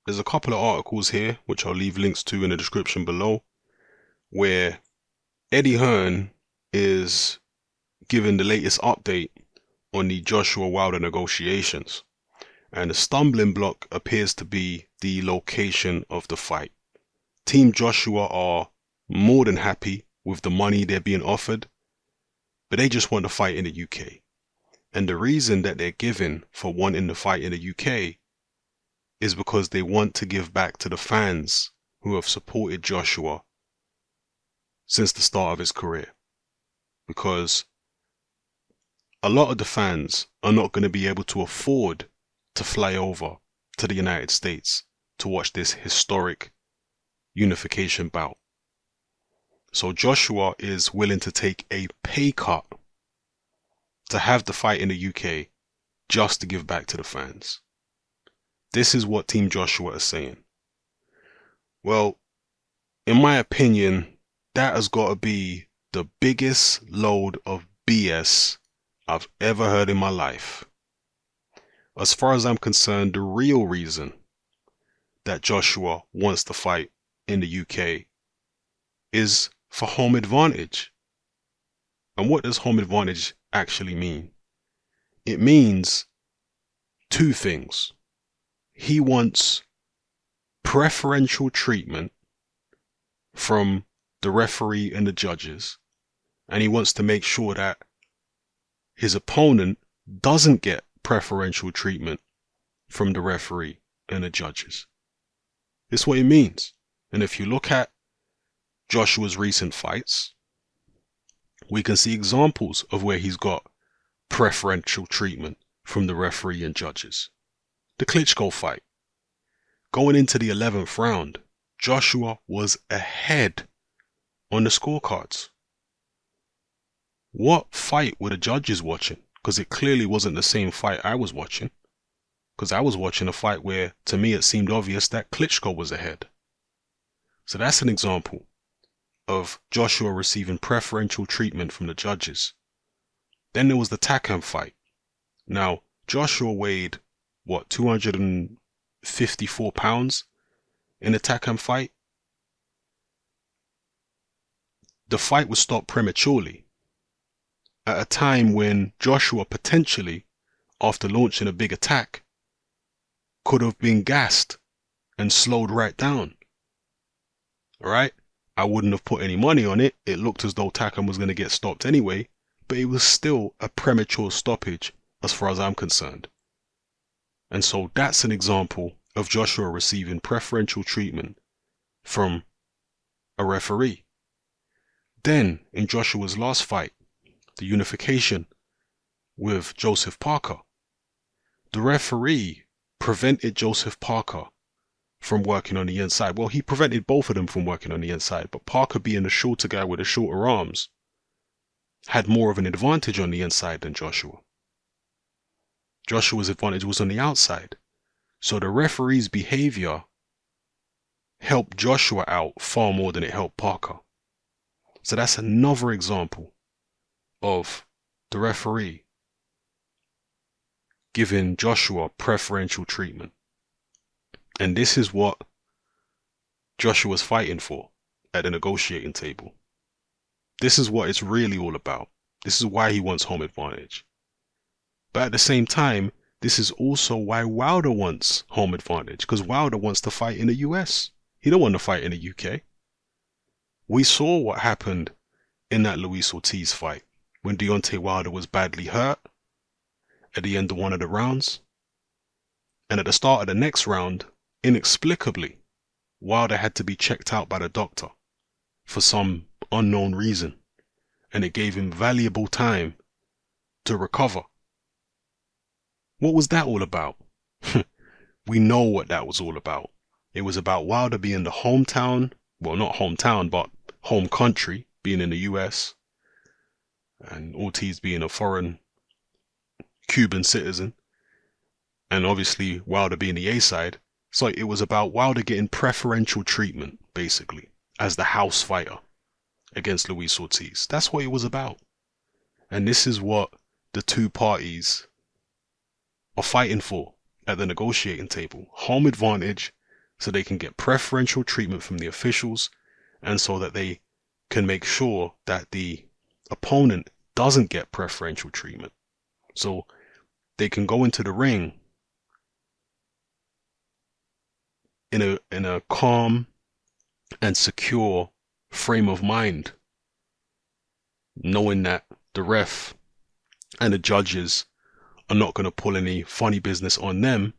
there's a couple of articles here, which I'll leave links to in the description below, where Eddie Hearn is giving the latest update on the Joshua Wilder negotiations. And the stumbling block appears to be the location of the fight. Team Joshua are more than happy with the money they're being offered, but they just want to fight in the UK. And the reason that they're giving for wanting to fight in the UK is because they want to give back to the fans who have supported Joshua since the start of his career. Because a lot of the fans are not going to be able to afford to fly over to the United States to watch this historic unification bout. So Joshua is willing to take a pay cut to have the fight in the UK just to give back to the fans. This is what Team Joshua is saying. Well, in my opinion, that has got to be the biggest load of BS I've ever heard in my life. As far as I'm concerned, the real reason that Joshua wants to fight in the UK is for home advantage. And what does home advantage actually mean? It means two things. He wants preferential treatment from the referee and the judges, and he wants to make sure that his opponent doesn't get preferential treatment from the referee and the judges. It's what it means. And if you look at Joshua's recent fights, we can see examples of where he's got preferential treatment from the referee and judges. The Klitschko fight. Going into the 11th round, Joshua was ahead on the scorecards. What fight were the judges watching? Because it clearly wasn't the same fight I was watching. Because I was watching a fight where, to me, it seemed obvious that Klitschko was ahead. So that's an example of Joshua receiving preferential treatment from the judges. Then there was the Takam fight. Now, Joshua weighed, 254 pounds in the Takam fight? The fight was stopped prematurely at a time when Joshua potentially, after launching a big attack, could have been gassed and slowed right down. Alright? I wouldn't have put any money on it. It looked as though Takam was going to get stopped anyway, but it was still a premature stoppage as far as I'm concerned. And so that's an example of Joshua receiving preferential treatment from a referee. Then, in Joshua's last fight, the unification with Joseph Parker, the referee prevented Joseph Parker from working on the inside. Well, he prevented both of them from working on the inside, but Parker, being the shorter guy with the shorter arms, had more of an advantage on the inside than Joshua. Joshua's advantage was on the outside. So the referee's behavior helped Joshua out far more than it helped Parker. So that's another example of the referee giving Joshua preferential treatment. And this is what Joshua's fighting for at the negotiating table. This is what it's really all about. This is why he wants home advantage. But at the same time, this is also why Wilder wants home advantage, because Wilder wants to fight in the US. He don't want to fight in the UK. We saw what happened in that Luis Ortiz fight when Deontay Wilder was badly hurt at the end of one of the rounds. And at the start of the next round, inexplicably, Wilder had to be checked out by the doctor for some unknown reason. And it gave him valuable time to recover. What was that all about? We know what that was all about. It was about Wilder being the hometown, well, not hometown, but home country, being in the US, and Ortiz being a foreign Cuban citizen, and obviously Wilder being the A-side. So it was about Wilder getting preferential treatment, basically, as the house fighter against Luis Ortiz. That's what it was about. And this is what the two parties are fighting for at the negotiating table. Home advantage so they can get preferential treatment from the officials, and so that they can make sure that the opponent doesn't get preferential treatment. So they can go into the ring in a calm and secure frame of mind, knowing that the ref and the judges are not going to pull any funny business on them,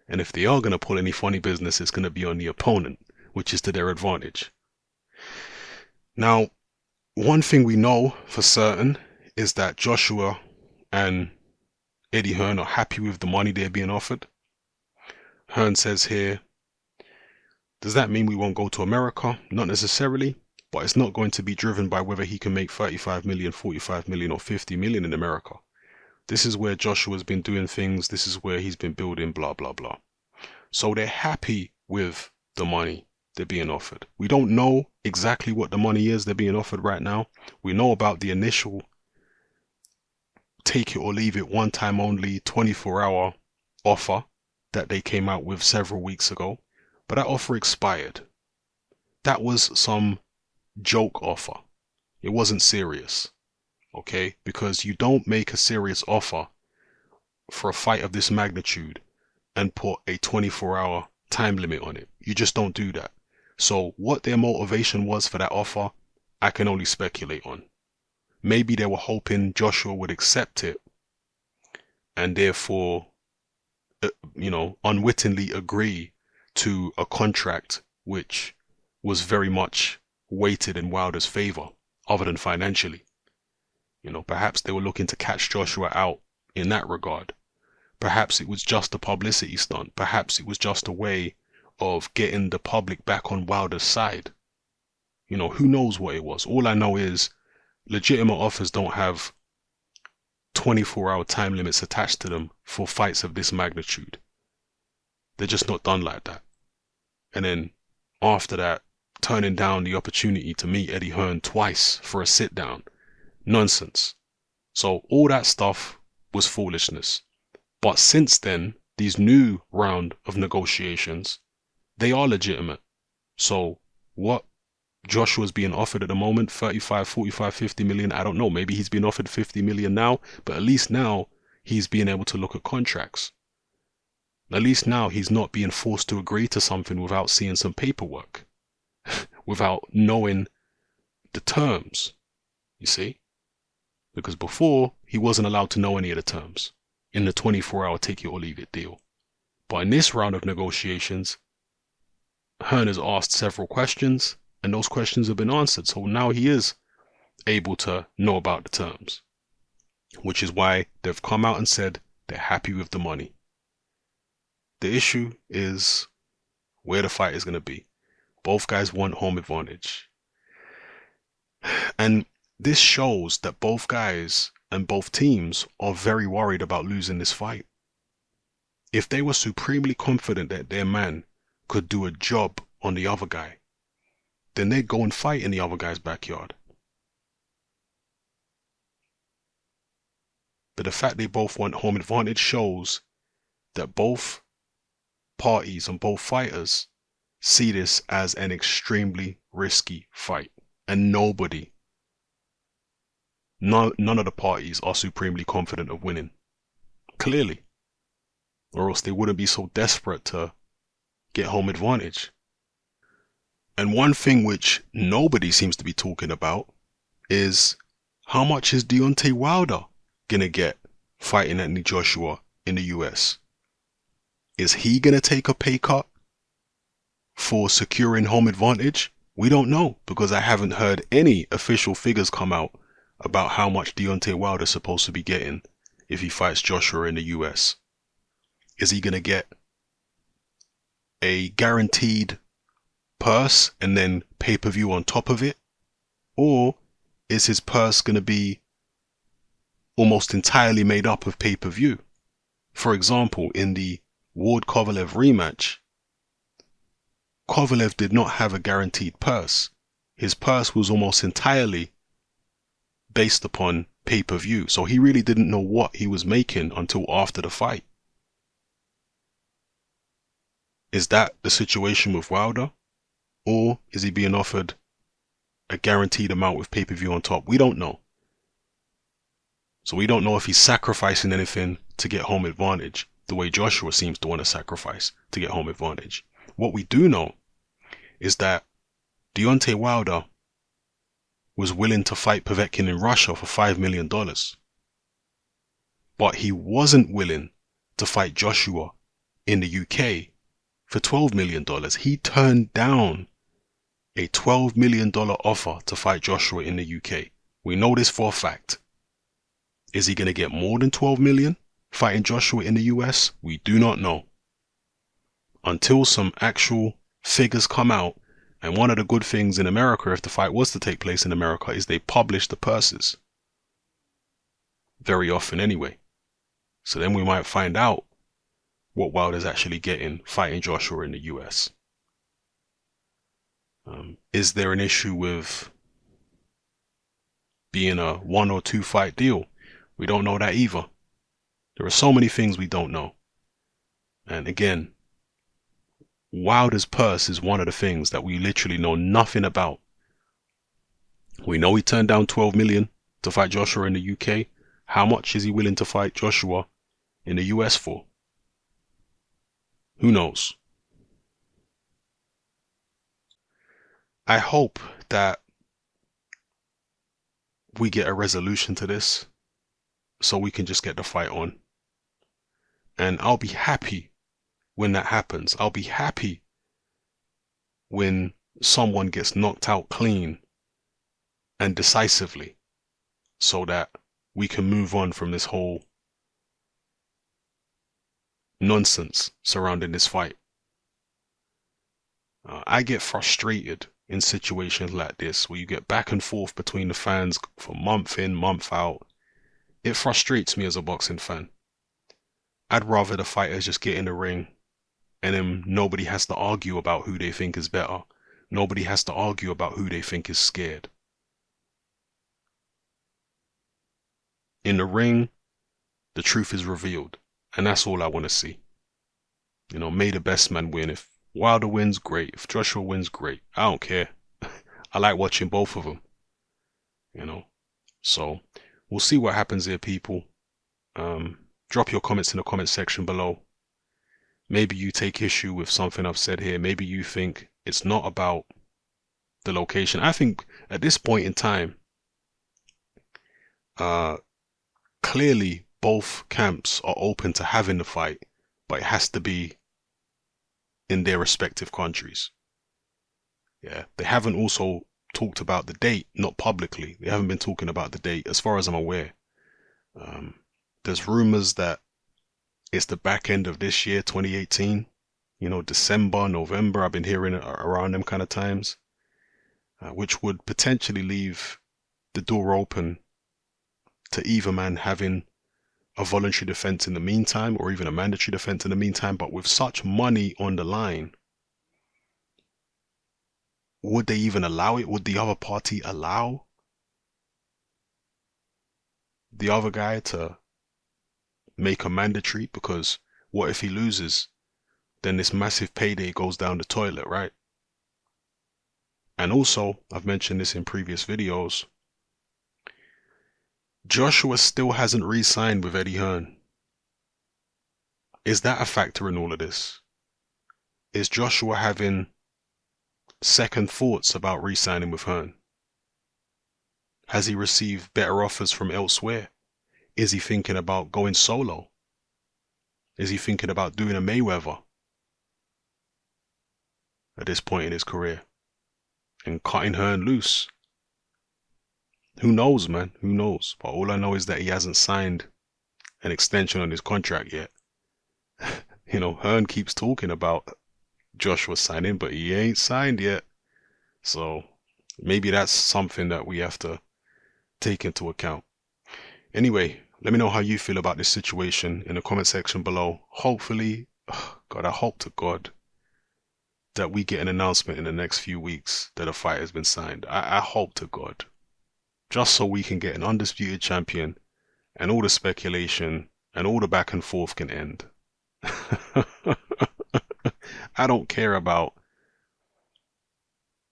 and if they are going to pull any funny business, it's going to be on the opponent, which is to their advantage. Now, one thing we know for certain is that Joshua and Eddie Hearn are happy with the money they're being offered. Hearn says here, does that mean we won't go to America? Not necessarily, but it's not going to be driven by whether he can make 35 million, 45 million, or 50 million in America. This is where Joshua's been doing things. This is where he's been building, blah, blah, blah. So they're happy with the money they're being offered. We don't know exactly what the money is they're being offered right now. We know about the initial take it or leave it, one time only, 24-hour offer that they came out with several weeks ago. But that offer expired. That was some joke offer. It wasn't serious. Okay? Because you don't make a serious offer for a fight of this magnitude and put a 24-hour time limit on it. You just don't do that. So what their motivation was for that offer, I can only speculate on. Maybe they were hoping Joshua would accept it and therefore, unwittingly agree to a contract which was very much weighted in Wilder's favor, other than financially. Perhaps they were looking to catch Joshua out in that regard. Perhaps it was just a publicity stunt. Perhaps it was just a way of getting the public back on Wilder's side. Who knows what it was? All I know is legitimate offers don't have 24-hour time limits attached to them for fights of this magnitude. They're just not done like that. And then after that, turning down the opportunity to meet Eddie Hearn twice for a sit down. Nonsense. So all that stuff was foolishness. But since then, these new round of negotiations, they are legitimate. So what Joshua's being offered at the moment, 35, 45, 50 million, I don't know. Maybe he's being offered 50 million now, but at least now he's being able to look at contracts. At least now he's not being forced to agree to something without seeing some paperwork, without knowing the terms, you see? Because before, he wasn't allowed to know any of the terms in the 24-hour take it or leave it deal. But in this round of negotiations, Hearn has asked several questions, and those questions have been answered. So now he is able to know about the terms, which is why they've come out and said they're happy with the money. The issue is where the fight is going to be. Both guys want home advantage. And this shows that both guys and both teams are very worried about losing this fight. If they were supremely confident that their man could do a job on the other guy, then they'd go and fight in the other guy's backyard. But the fact they both want home advantage shows that both parties and both fighters see this as an extremely risky fight. And none of the parties are supremely confident of winning. Clearly. Or else they wouldn't be so desperate to get home advantage. And one thing which nobody seems to be talking about is how much is Deontay Wilder gonna get fighting Anthony Joshua in the US? Is he gonna take a pay cut for securing home advantage? We don't know, because I haven't heard any official figures come out about how much Deontay Wilder is supposed to be getting if he fights Joshua in the US. Is he gonna get a guaranteed purse and then pay-per-view on top of it? Or is his purse going to be almost entirely made up of pay-per-view? For example, in the Ward-Kovalev rematch, Kovalev did not have a guaranteed purse. His purse was almost entirely based upon pay-per-view, so he really didn't know what he was making until after the fight. Is that the situation with Wilder? Or is he being offered a guaranteed amount with pay-per-view on top? We don't know. So we don't know if he's sacrificing anything to get home advantage, the way Joshua seems to want to sacrifice to get home advantage. What we do know is that Deontay Wilder was willing to fight Povetkin in Russia for $5 million. But he wasn't willing to fight Joshua in the UK for $12 million. He turned down a $12 million offer to fight Joshua in the UK. We know this for a fact. Is he going to get more than 12 million fighting Joshua in the US? We do not know. Until some actual figures come out, and one of the good things in America, if the fight was to take place in America, is they publish the purses. Very often anyway. So then we might find out what Wilder's actually getting fighting Joshua in the US. Is there an issue with being a 1 or 2 fight deal? We don't know that either. There are so many things we don't know. And again, Wilder's purse is one of the things that we literally know nothing about. We know he turned down 12 million to fight Joshua in the UK. How much is he willing to fight Joshua in the US for? Who knows? I hope that we get a resolution to this so we can just get the fight on. And I'll be happy when that happens. I'll be happy when someone gets knocked out clean and decisively, so that we can move on from this whole nonsense surrounding this fight. I get frustrated in situations like this where you get back and forth between the fans for month in, month out. It frustrates me as a boxing fan. I'd rather the fighters just get in the ring and then nobody has to argue about who they think is better. Nobody has to argue about who they think is scared. In the ring, the truth is revealed, and that's all I want to see. You know, may the best man win. If Wilder wins, great. If Joshua wins, great. I don't care. I like watching both of them. You know, so we'll see what happens here, people. Drop your comments in the comment section below. Maybe you take issue with something I've said here. Maybe you think it's not about the location. I think at this point in time, clearly both camps are open to having the fight, but it has to be in their respective countries. Yeah, they haven't also talked about the date, not publicly. They haven't been talking about the date, as far as I'm aware. There's rumors that it's the back end of this year, 2018. You know, December, November. I've been hearing it around them kind of times, which would potentially leave the door open to either man having a voluntary defense in the meantime, or even a mandatory defense in the meantime. But with such money on the line, would they even allow it? Would the other party allow the other guy to make a mandatory? Because what if he loses? Then this massive payday goes down the toilet, right? And also, I've mentioned this in previous videos, Joshua still hasn't re-signed with Eddie Hearn. Is that a factor in all of this? Is Joshua having second thoughts about re-signing with Hearn? Has he received better offers from elsewhere? Is he thinking about going solo? Is he thinking about doing a Mayweather at this point in his career and cutting Hearn loose? Who knows, man? Who knows? But all I know is that he hasn't signed an extension on his contract yet. You know, Hearn keeps talking about Joshua signing, but he ain't signed yet. So maybe that's something that we have to take into account. Anyway, let me know how you feel about this situation in the comment section below. Hopefully, God, I hope to God that we get an announcement in the next few weeks that a fight has been signed. I hope to God. Just so we can get an undisputed champion and all the speculation and all the back and forth can end. I don't care about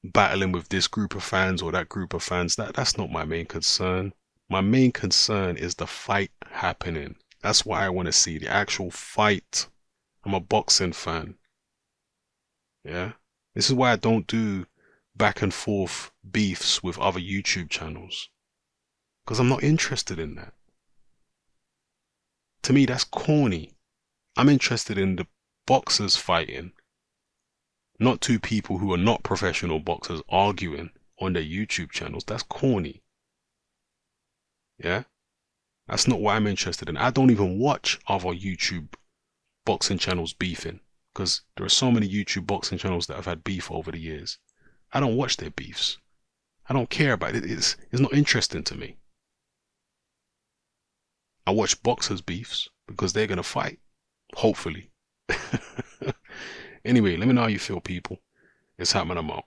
battling with this group of fans or that group of fans. That's not my main concern. My main concern is the fight happening. That's why I want to see the actual fight. I'm a boxing fan. Yeah. This is why I don't do back and forth beefs with other YouTube channels. Because I'm not interested in that. To me, that's corny. I'm interested in the boxers fighting, not two people who are not professional boxers arguing on their YouTube channels. That's corny. Yeah? That's not what I'm interested in. I don't even watch other YouTube boxing channels beefing, because there are so many YouTube boxing channels that have had beef over the years. I don't watch their beefs. I don't care about it. It's not interesting to me. I watch boxers' beefs because they're going to fight. Hopefully. Anyway, let me know how you feel, people. It's happening. I'm out.